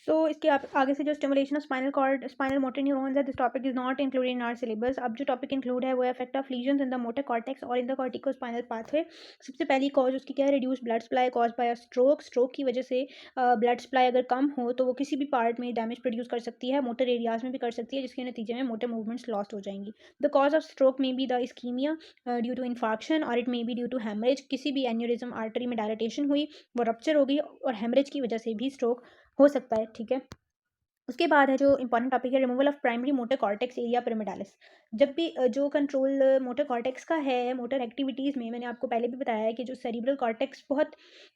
इसके आगे से जो stimulation of spinal cord spinal motor neurons है, this topic is not included in our syllabus. अब जो टॉपिक इंक्लूड है वो effect of lesions in the motor cortex और in the corticospinal pathway. सबसे पहली कॉज उसकी क्या है, reduce blood supply cause by stroke. Stroke की वजह से ब्लड सप्लाई अगर कम हो तो वो किसी भी पार्ट में डैमेज प्रोड्यूस कर सकती है, मोटर एरियाज में भी कर सकती है, जिसके नतीजे में मोटर मूवमेंट्स लॉस्ट हो जाएंगी। The cause of stroke may be the ischaemia due to infarction और it may be due to haemorrhage. किसी भी एन्यूरिज्म आर्टरी में डायलेटेशन हुई, वो रप्चर होगी और हेमरेज की वजह से भी स्ट्रोक हो सकता है। ठीक है, उसके बाद है जो इंपॉर्टेंट टॉपिक है, removal of primary motor cortex area pyramidalis. जब भी जो कंट्रोल मोटर कॉर्टेक्स का है मोटर एक्टिविटीज़ में, मैंने आपको पहले भी बताया है कि जो सेरिब्रल कॉर्टेक्स बहुत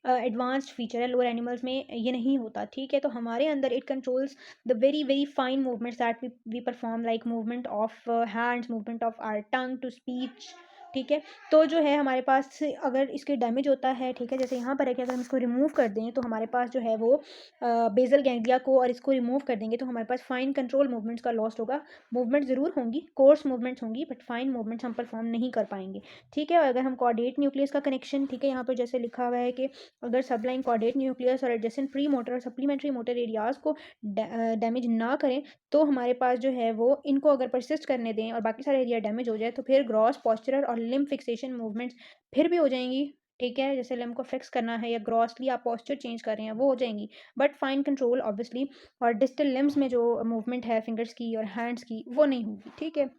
एडवांस्ड फीचर है, लोअर एनिमल्स में ये नहीं होता। ठीक है, तो हमारे अंदर it controls the very very fine movements that we perform, like movement of hands, movement of our tongue to speech. ठीक है, तो जो है हमारे पास अगर इसके डैमेज होता है, ठीक है, जैसे यहाँ पर है कि अगर हम इसको रिमूव कर दें तो हमारे पास जो है वो बेसल गैंग्लिया को, और इसको रिमूव कर देंगे तो हमारे पास फाइन कंट्रोल मूवमेंट्स का लॉस्ट होगा। मूवमेंट ज़रूर होंगी, कोर्स मूवमेंट्स होंगी, बट फाइन मूवमेंट्स हम परफॉर्म नहीं कर पाएंगे। ठीक है, और अगर हम कॉर्डेट न्यूक्लियस का कनेक्शन, ठीक है, यहाँ पर जैसे लिखा हुआ है कि अगर सबलाइन कॉर्डेट न्यूक्लियस और एडजेसेंट प्री मोटर और सप्लीमेंट्री मोटर एरियाज को डैमेज ना करें तो हमारे पास जो है वो इनको अगर परसिस्ट करने दें और बाकी सारे एरिया डैमेज हो जाए तो फिर ग्रॉस पोस्चरल और लिम्ब फिक्सेशन मूवमेंट्स फिर भी हो जाएंगी। ठीक है, जैसे लिम्ब को फिक्स करना है या ग्रॉसली आप पोस्चर चेंज कर रहे हैं वो हो जाएंगी, बट फाइन कंट्रोल ऑब्वियसली और डिस्टल लिम्स में जो मूवमेंट है फिंगर्स की और हैंड्स की वो नहीं होगी। ठीक है,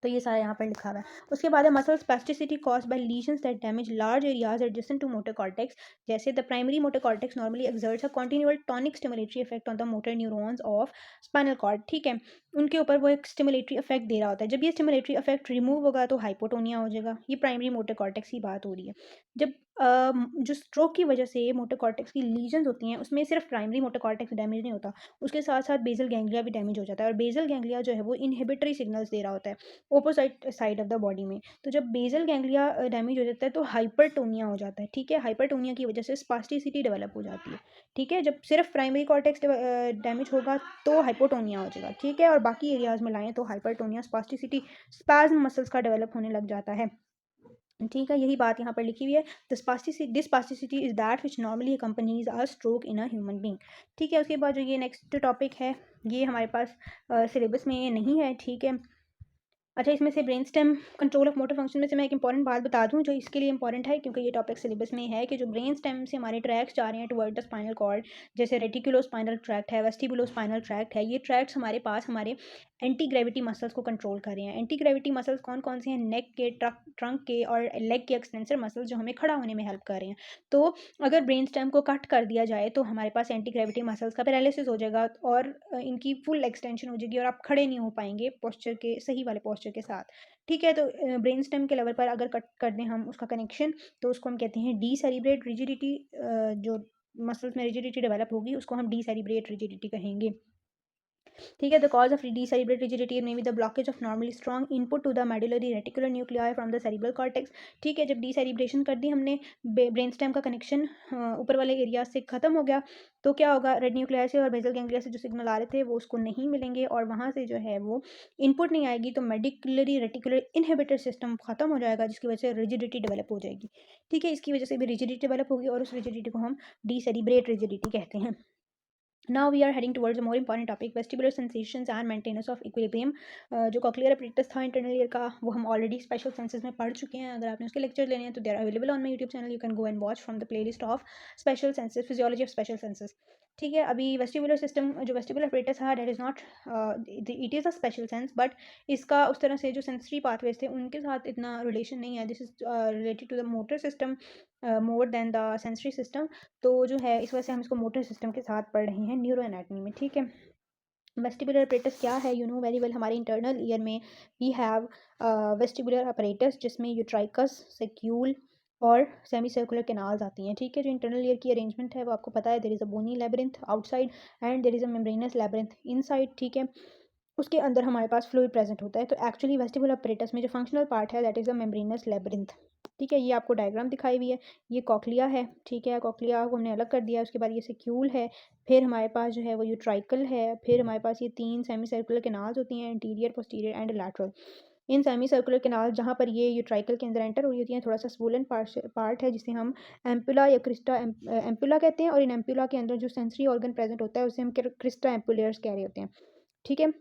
तो ये सारा यहाँ पर लिखा हुआ है। उसके बाद है muscle spasticity cause by lesions that damage large areas adjacent to motor cortex. जैसे the primary motor cortex normally exerts a continual tonic stimulatory effect on the motor neurons of spinal cord. ठीक है, उनके ऊपर वो एक stimulatory effect दे रहा होता है। जब ये स्टिमुलेटरी इफेक्ट रिमूव होगा तो हाइपोटोनिया हो जाएगा। ये प्राइमरी मोटर कॉर्टेक्स की बात हो रही है। जब जो स्ट्रोक की वजह से मोटर कॉर्टेक्स की लीजन्स होती हैं उसमें सिर्फ प्राइमरी मोटर कॉर्टेक्स डैमेज नहीं होता, उसके साथ साथ बेसल गैंग्लिया भी डैमेज हो जाता है। और बेसल गैंग्लिया जो है वो इनहिबिटरी सिग्नल्स दे रहा होता है ओपोसाइट साइड ऑफ द बॉडी में। तो जब बेसल गैंग्लिया डैमेज हो जाता है तो हाइपरटोनिया हो जाता है। ठीक है, हाइपरटोनिया की वजह से स्पास्टिसिटी डेवलप हो जाती है। ठीक है, जब सिर्फ प्राइमरी कॉर्टेक्स डैमेज होगा तो हाइपोटोनिया हो जाएगा। ठीक है, और बाकी एरियाज में लाएं तो हाइपरटोनिया, स्पास्टिसिटी, स्पाज्म मसल्स का डेवलप होने लग जाता है। ठीक है, यही बात यहाँ पर लिखी हुई है। The spasticity is that which normally accompanies a stroke in a human being. ठीक है, उसके बाद जो ये नेक्स्ट टॉपिक है ये हमारे पास सिलेबस में नहीं है। ठीक है, अच्छा, इसमें से brain stem control of motor function में से मैं एक इंपॉर्टेंट बात बता दूं जो इसके लिए इंपॉर्टेंट है, क्योंकि ये टॉपिक सिलेबस में है कि जो ब्रेन स्टेम से हमारे ट्रैक्स जा रहे हैं टुवर्ड द स्पाइनल कॉर्ड, जैसे रेटिकुलो स्पाइनल ट्रैक्ट है, वेस्टिबुलो स्पाइनल ट्रैक्ट है, ये ट्रैक्ट्स हमारे पास हमारे एंटी ग्रेविटी मसल्स को कंट्रोल कर रहे हैं। एंटी ग्रेविटी मसल्स कौन कौन से हैं, नेक के, ट्रंक के और लेग के एक्सटेंसर मसल्स जो हमें खड़ा होने में हेल्प कर रहे हैं। तो अगर ब्रेन स्टेम को कट कर दिया जाए तो हमारे पास एंटी ग्रेविटी मसल्स का पैरालिसिस हो जाएगा और इनकी फुल एक्सटेंशन हो जाएगी और आप खड़े नहीं हो पाएंगे पोस्चर के, सही वाले पोस्चर के साथ। ठीक है, तो ब्रेन स्टेम के लेवल पर अगर कट कर दें हम उसका कनेक्शन तो उसको हम कहते हैं डी सेरिब्रेट रिजिडिटी। जो मसल्स में रिजिडिटी डेवलप होगी उसको हम डी सेरिब्रेट रिजिडिटी कहेंगे। ठीक है, the cause of decerebrate rigidity may be the blockage of normally strong input to the medullary reticular nuclei from the cerebral cortex. ठीक है, जब डीसेरिब्रेशन कर दी हमने, ब्रेन स्टेम का कनेक्शन ऊपर वाले एरिया से खत्म हो गया तो क्या होगा, रेड न्यूक्लियाई से और बेसल गैंग्लिया से जो सिग्नल आ रहे थे वो उसको नहीं मिलेंगे और वहाँ से जो है वो इनपुट नहीं आएगी, तो मेडिकुलरी रेटिकुलर इनहिबिटर सिस्टम खत्म हो जाएगा जिसकी वजह से रिजिडिटी डेवलप हो जाएगी। ठीक है, इसकी वजह से भी रिजिडिटी डेवलप होगी और उस रिजिडिटी को हम डीसेरिब्रेट रिजिडिटी कहते हैं। Now we are heading towards a more important topic, vestibular sensations and maintenance of equilibrium। जो कॉक्लियर अपरेटस था इंटरनल ईयर का वो हम ऑलरेडी स्पेशल सेंसेस में पढ़ चुके हैं। अगर आपने उसके लेक्चर लेने हैं तो they are available on my YouTube channel, you can go and watch from the playlist of special senses, physiology of special senses. ठीक है, अभी वेस्टिबुलर सिस्टम जो वेस्टिबुलर अपरेटस था that is not, it is a special sense, but इसका उस तरह से जो सेंसरी पाथवेज थे उनके साथ इतना रिलेशन नहीं है। This is related to the motor system more than the sensory system. तो जो है इस वजह से हम इसको मोटर सिस्टम के साथ पढ़ रहे हैं न्यूरो एनाटमी में। ठीक है, वेस्टिबुलर अपरेटस क्या है, यू नो वेरी वेल। हमारे इंटरनल ईयर में वी हैव वेस्टिबुलर अपरेटस जिसमें यूट्राइकस, सेक्यूल और सेमी सर्कुलर कैनाल्स आती हैं। ठीक है, जो इंटरनल ईयर की अरेंजमेंट है वो आपको पता है, there is a bony labyrinth outside and there is a membranous labyrinth inside. ठीक है, उसके अंदर हमारे पास फ्लूइड प्रेजेंट होता है। तो एक्चुअली वेस्टिबुलर अपरेटस में जो फंक्शनल पार्ट है that is a membranous labyrinth. ठीक है, ये आपको डायग्राम दिखाई हुई है, ये कॉक्लिया है। ठीक है, कॉक्लिया को हमने अलग कर दिया, उसके बाद ये सेक्यूल है, फिर हमारे पास जो है वो यूट्राइकल है, फिर हमारे पास ये 3 सेमी सर्कुलर कैनाल्स होती हैं, interior, posterior and lateral. In semi circular canal जहाँ पर ये यूट्राइकल के अंदर एंटर हुई होती हैं, थोड़ा सा स्वोलन पार्ट है जिसे हम एम्पुला या क्रिस्टा एम्पुला कहते हैं, और इन एम्पुला के अंदर जो सेंसरी ऑर्गन प्रेजेंट होता है उसे हम क्रिस्टा एम्पुलेयर्स कह रहे होते हैं। ठीक है,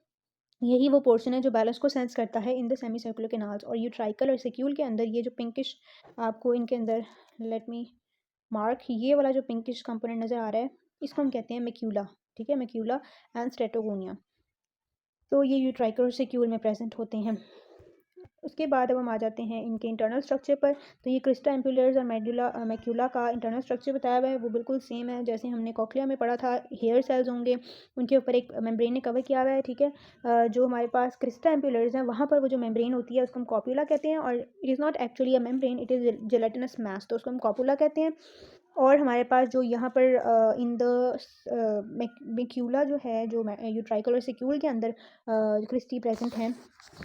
यही वो पोर्शन है जो बैलेंस को सेंस करता है in the semi circular canals. और यूट्राइकल और सेक्यूल के अंदर ये जो पिंकिश आपको इनके अंदर, लेट मी मार्क, ये वाला जो पिंकिश कंपोनेंट नज़र आ रहा है इसको हम कहते हैं मैक्यूला। ठीक है, मैक्यूला एंड स्ट्रेटोगोनिया। तो ये यूट्राइकल और सेक्यूल में प्रेजेंट होते हैं। उसके बाद अब हम आ जाते हैं इनके इंटरनल स्ट्रक्चर पर। तो ये क्रिस्टा एम्पुलर्स और मैक्यूला का इंटरनल स्ट्रक्चर बताया हुआ है, वो बिल्कुल सेम है जैसे हमने कॉक्लिया में पढ़ा था। हेयर सेल्स होंगे, उनके ऊपर एक मेम्ब्रेन ने कवर किया हुआ है। ठीक है, जो हमारे पास क्रिस्टा एम्पुलर्स हैं वहाँ पर वो जो मेम्ब्रेन होती है उसको हम कॉप्यूला कहते हैं, और it is not actually a membrane, it is gelatinous mass, तो उसको हम कॉप्यूला कहते हैं। और हमारे पास जो यहाँ पर इन द मैक्यूला जो है, जो यूट्राइकल और सेक्यूल के अंदर क्रिस्टी प्रेजेंट हैं,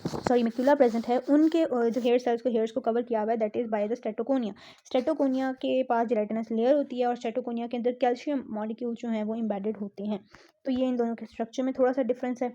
सॉरी मैक्यूला प्रेजेंट है, उनके जो हेयर्स को कवर किया हुआ है दैट इज़ बाय द स्ट्रेटोकोनिया। स्ट्रेटोकोनिया के पास जेलेटिनस लेयर होती है और स्ट्रेटोकोनिया के अंदर कैल्शियम मॉलिक्यूल जो हैं वो एम्बेडेड होते हैं। तो ये इन दोनों के स्ट्रक्चर में थोड़ा सा डिफरेंस है।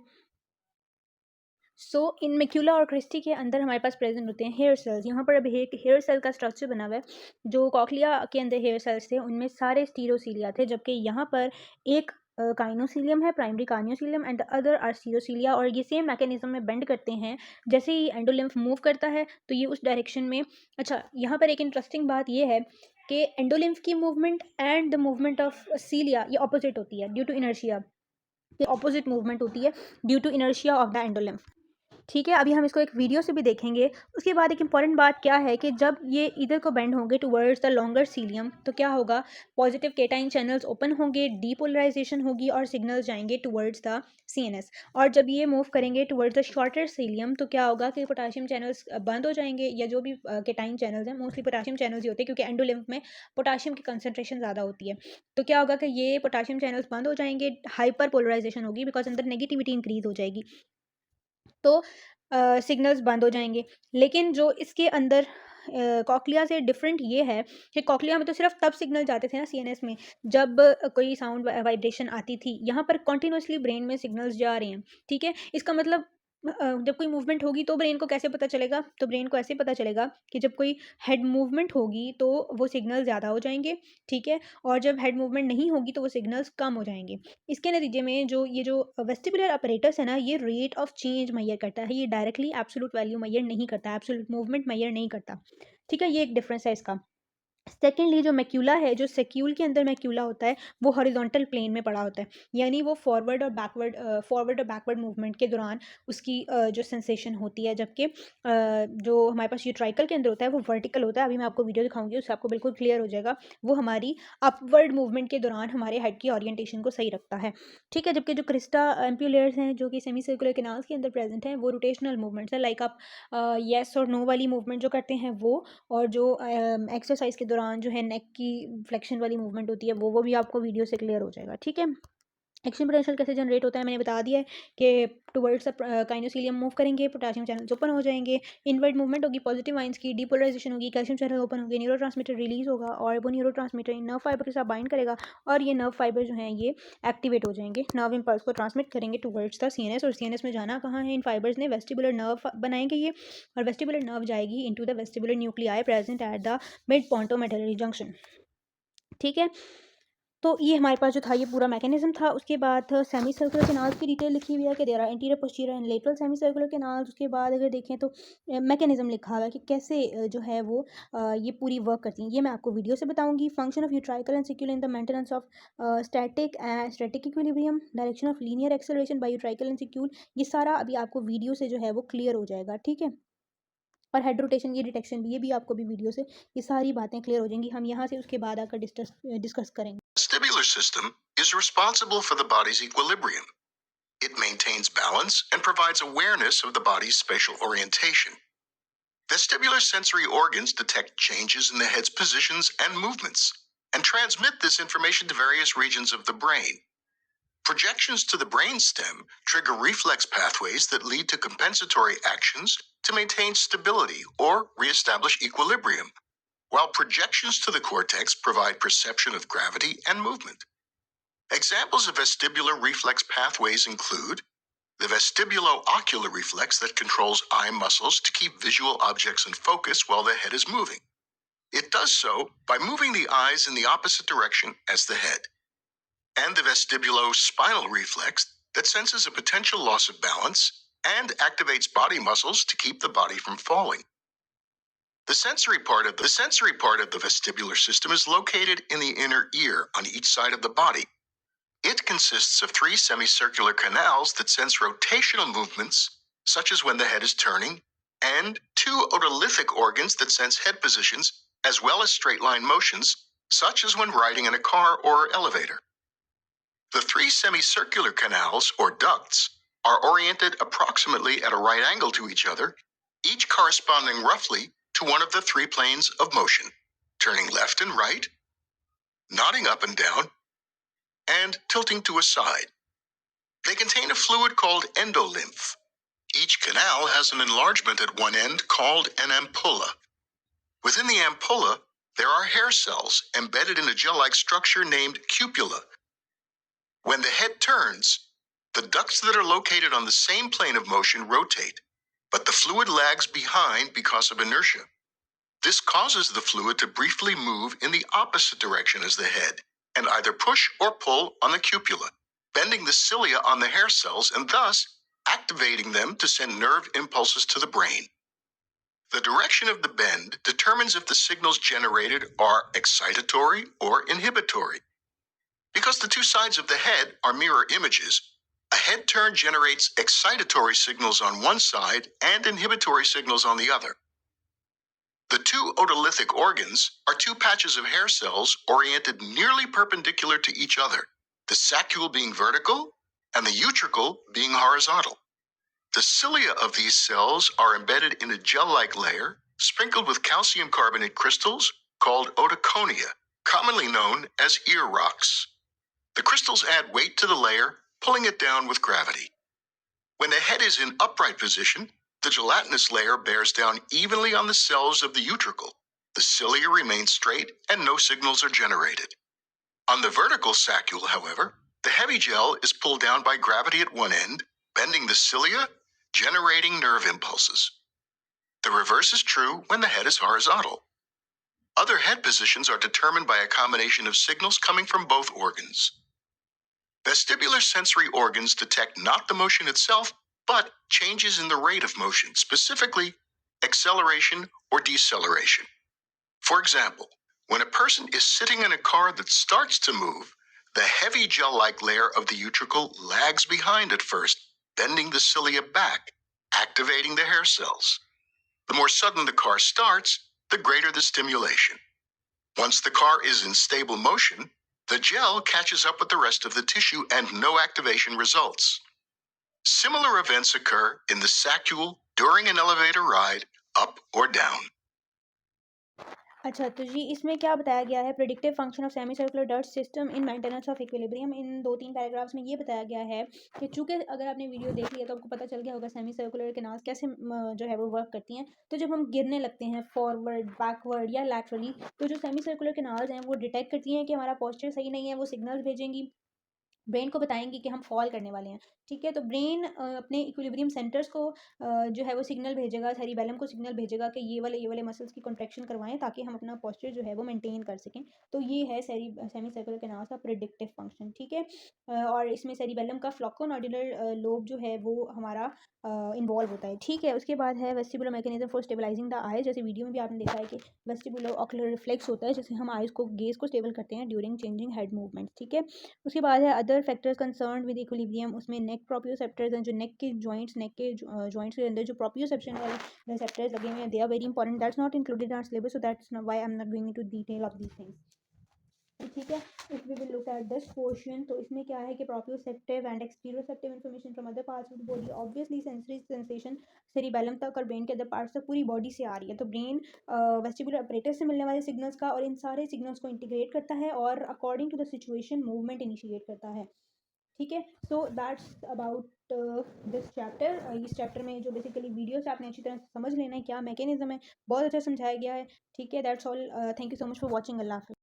सो इन मैक्यूला और क्रिस्टी के अंदर हमारे पास प्रेजेंट होते हैं हेयर सेल्स। यहाँ पर अभी एक हेयर सेल का स्ट्रक्चर बना हुआ है। जो कॉक्लिया के अंदर हेयर सेल्स थे उनमें सारे स्टीरोसीलिया थे, जबकि यहाँ पर एक काइनोसीलियम है, primary kinocilium, and the other are stereocilia, और ये सेम मैकेनिज्म में बेंड करते हैं। जैसे ही एंडोलिम्फ मूव करता है तो ये उस डायरेक्शन में। अच्छा, यहाँ पर एक इंटरेस्टिंग बात ये है कि एंडोलिम्फ की movement and the movement of cilia ये ऑपोजिट होती है ड्यू टू इनर्शिया। ये ऑपोजिट मूवमेंट होती है due to inertia of the endolymph. ठीक है, अभी हम इसको एक वीडियो से भी देखेंगे। उसके बाद एक इंपॉर्टेंट बात क्या है कि जब ये इधर को बेंड होंगे टुवर्ड्स द लॉन्गर सीलियम तो क्या होगा, पॉजिटिव केटाइन चैनल्स ओपन होंगे, डीपोलराइजेशन होगी और सिग्नल्स जाएंगे टुवर्ड्स द सीएनएस। और जब ये मूव करेंगे टुवर्ड्स द शॉर्टर सीलियम तो क्या होगा कि पोटाशियम चैनल्स बंद हो जाएंगे, या जो भी केटाइन चैनल्स हैं, मोस्टली पोटाशियम चैनल्स ही होते हैं क्योंकि एंडोलिम्फ में पोटाशियम की कंसनट्रेशन ज़्यादा होती है। तो क्या होगा कि ये पोटाशियम चैनल्स बंद हो जाएंगे, हाइपर पोलराइजेशन होगी बिकॉज अंदर नेगेटिविटी इंक्रीज हो जाएगी, तो सिग्नल्स बंद हो जाएंगे। लेकिन जो इसके अंदर कॉक्लिया से डिफरेंट ये है कि कॉक्लिया में तो सिर्फ तब सिग्नल जाते थे ना सीएनएस में जब कोई साउंड वाइब्रेशन आती थी। यहाँ पर कॉन्टिन्यूसली ब्रेन में सिग्नल्स जा रहे हैं। ठीक है, इसका मतलब जब कोई मूवमेंट होगी तो ब्रेन को कैसे पता चलेगा, तो ब्रेन को ऐसे पता चलेगा कि जब कोई हेड मूवमेंट होगी तो वो सिग्नल ज़्यादा हो जाएंगे। ठीक है, और जब हेड मूवमेंट नहीं होगी तो वो सिग्नल्स कम हो जाएंगे। इसके नतीजे में जो ये जो वेस्टिबुलर अपरेटस है ना, ये रेट ऑफ चेंज मैयर करता है, ये डायरेक्टली एब्सोल्यूट वैल्यू मैयर नहीं करता, एब्सोल्यूट मूवमेंट मैयर नहीं करता। ठीक है, ये एक डिफरेंस है इसका। सेकेंडली जो मैक्यूला है, जो सेक्यूल के अंदर मैक्यूला होता है वो हॉरिजॉन्टल प्लेन में पड़ा होता है, यानी वो फॉरवर्ड और बैकवर्ड मूवमेंट के दौरान उसकी जो सेंसेशन होती है, जबकि जो हमारे पास यूट्राइकल के अंदर होता है वो वर्टिकल होता है। अभी मैं आपको वीडियो दिखाऊंगी, उससे आपको बिल्कुल क्लियर हो जाएगा। वो हमारी अपवर्ड मूवमेंट के दौरान हमारे हेड की ओरिएंटेशन को सही रखता है। ठीक है, जबकि जो क्रिस्टा एम्पुलेयर्स हैं जो कि सेमी सर्कुलर कैनाल्स के अंदर प्रेजेंट हैं वो रोटेशनल मूवमेंट्स है, लाइक आप येस और नो वाली मूवमेंट जो करते हैं वो, और जो एक्सरसाइज के दौरान जो है नेक की फ्लेक्शन वाली मूवमेंट होती है वो भी आपको वीडियो से क्लियर हो जाएगा। ठीक है, एक्शन पोटेंशियल कैसे जनरेट होता है मैंने बता दिया है कि टुवर्ड्स काइनोसीलियम मूव करेंगे, पोटेशियम चैनल्स ओपन हो जाएंगे, इनवर्ड मूवमेंट होगी पॉजिटिव आइंस की, डीपोलराइजेशन होगी, कैल्शियम चैनल ओपन होंगे, न्यूरोट्रांसमीटर रिलीज होगा और वो न्यूरोट्रांसमीटर नर्व फाइबर के साथ बाइंड करेगा और ये नर्व फाइबर जो हैं ये एक्टिवेट हो जाएंगे, नर्व इंपल्स को ट्रांसमिट करेंगे टुवर्ड्स द सीएनएस। और सीएनएस में जाना कहाँ है, इन फाइबर्स ने वेस्टिबुलर नर्व बनाएंगे ये, और वेस्टिबुलर नर्व जाएगी into the vestibular nuclei present at the mid pontomedullary junction. ठीक है, तो ये हमारे पास जो था ये पूरा मैकेनिज्म था। उसके बाद सेमी सर्कुलर कैनाल्स की डिटेल लिखी हुई है कि there are anterior posterior and lateral semi circular canals. उसके बाद अगर देखें तो मैकेनिज्म लिखा हुआ है कि कैसे जो है वो ये पूरी वर्क करती हैं, ये मैं आपको वीडियो से बताऊंगी। Function of utricle and saccule in the maintenance of static equilibrium, direction of linear acceleration by utricle and saccule, ये सारा अभी आपको वीडियो से जो है वो क्लियर हो जाएगा। ठीक है, और हेड रोटेशन की डिटेक्शन भी, ये भी आपको भी वीडियो से ये सारी बातें क्लियर हो जाएंगी। हम यहाँ से उसके बाद आकर डिस्कस करेंगे। Vestibular system is responsible for the body's equilibrium. It maintains balance and provides awareness of the body's spatial orientation. Vestibular sensory organs detect changes in the head's positions and movements and transmit this information to various regions of the brain. Projections to the brainstem trigger reflex pathways that lead to compensatory actions to maintain stability or reestablish equilibrium, while projections to the cortex provide perception of gravity and movement. Examples of vestibular reflex pathways include the vestibulo-ocular reflex that controls eye muscles to keep visual objects in focus while the head is moving. It does so by moving the eyes in the opposite direction as the head. And the vestibulo-spinal reflex that senses a potential loss of balance and activates body muscles to keep the body from falling. The sensory part of the vestibular system is located in the inner ear on each side of the body. It consists of 3 semicircular canals that sense rotational movements, such as when the head is turning, and 2 otolithic organs that sense head positions, as well as straight line motions, such as when riding in a car or elevator. The 3 semicircular canals, or ducts, are oriented approximately at a right angle to each other, each corresponding roughly to one of the 3 planes of motion, turning left and right, nodding up and down, and tilting to a side. They contain a fluid called endolymph. Each canal has an enlargement at one end called an ampulla. Within the ampulla, there are hair cells embedded in a gel-like structure named cupula. When the head turns, the ducts that are located on the same plane of motion rotate, but the fluid lags behind because of inertia. This causes the fluid to briefly move in the opposite direction as the head, and either push or pull on the cupula, bending the cilia on the hair cells and thus activating them to send nerve impulses to the brain. The direction of the bend determines if the signals generated are excitatory or inhibitory. Because the 2 sides of the head are mirror images, a head turn generates excitatory signals on one side and inhibitory signals on the other. The 2 otolithic organs are 2 patches of hair cells oriented nearly perpendicular to each other, the saccule being vertical and the utricle being horizontal. The cilia of these cells are embedded in a gel-like layer sprinkled with calcium carbonate crystals called otoconia, commonly known as ear rocks. The crystals add weight to the layer, pulling it down with gravity. When the head is in upright position, the gelatinous layer bears down evenly on the cells of the utricle. The cilia remain straight and no signals are generated. On the vertical saccule, however, the heavy gel is pulled down by gravity at one end, bending the cilia, generating nerve impulses. The reverse is true when the head is horizontal. Other head positions are determined by a combination of signals coming from both organs. Vestibular sensory organs detect not the motion itself, but changes in the rate of motion, specifically acceleration or deceleration. For example, when a person is sitting in a car that starts to move, the heavy gel-like layer of the utricle lags behind at first, bending the cilia back, activating the hair cells. The more sudden the car starts, the greater the stimulation. Once the car is in stable motion, the gel catches up with the rest of the tissue and no activation results. Similar events occur in the saccule during an elevator ride, up or down. अच्छा, तो जी इसमें क्या बताया गया है, predictive function of semi circular dot system in maintenance of equilibrium. In 2-3 paragraphs में ये बताया गया है कि चूंकि अगर आपने वीडियो देख लिया तो आपको पता चल गया होगा सेमी सर्कुलर कैनाल्स कैसे जो है वो वर्क करती हैं। तो जब हम गिरने लगते हैं फॉरवर्ड, बैकवर्ड या लैटरली, तो जो सेमी सर्कुलर कैनाल्स हैं वो डिटेक्ट करती हैं कि हमारा पोस्चर सही नहीं है, वो सिग्नल्स भेजेंगी, ब्रेन को बताएंगी कि हम फॉल करने वाले हैं। ठीक है, तो ब्रेन अपने इक्विलिब्रियम सेंटर्स को जो है वो सिग्नल भेजेगा, सेरिबेलम को सिग्नल भेजेगा कि ये वाले मसल्स की कॉन्ट्रैक्शन करवाएं ताकि हम अपना पोस्चर जो है वो मेंटेन कर सकें। तो ये है सेमी सर्कुलर कैनाल्स का प्रेडिक्टिव फंक्शन। ठीक है, और इसमें सेरिबेलम का फ्लोकोनोडुलर लोब जो है वो हमारा इन्वॉल्व होता है। ठीक है, उसके बाद है vestibular mechanism for stabilising the eye. जैसे वीडियो में भी आपने देखा है कि वेस्टिबुलर ऑक्यूलर रिफ्लेक्स होता है, जैसे हम आइज को गेज को स्टेबल करते हैं ड्यूरिंग चेंजिंग हेड मूवमेंट। ठीक है, उसके बाद है other factors concern with equilibrium. उसमें नेक प्रोप्रियोसेप्टर्स हैं, जो नेक के जॉइंट्स के अंदर जो प्रोप्रियोसेप्शन वाले रिसेप्टर्स लगे हुए हैं, they are very important. That's not included in our syllabus, so that's why I am not going into detail of these things. ठीक है, if we will look at this portion, तो इसमें क्या है कि proprioceptive and exteroceptive information from other parts of the body, obviously sensory sensation cerebellum तक और brain के अदर पार्ट्स तक पूरी बॉडी से आ रही है। तो ब्रेन वेस्टिबुलर अपरेटस से मिलने वाले सिग्नल्स का और इन सारे सिग्नल्स को इंटीग्रेट करता है और according to the situation movement initiate करता है। ठीक है, so that's about this chapter. इस चैप्टर में जो बेसिकली वीडियो से आपने अच्छी तरह से समझ लेना है क्या मैकेनिज्म है, बहुत अच्छा समझाया गया है। ठीक है, that's all, thank you so much for watching. अल्लाह हाफिज़।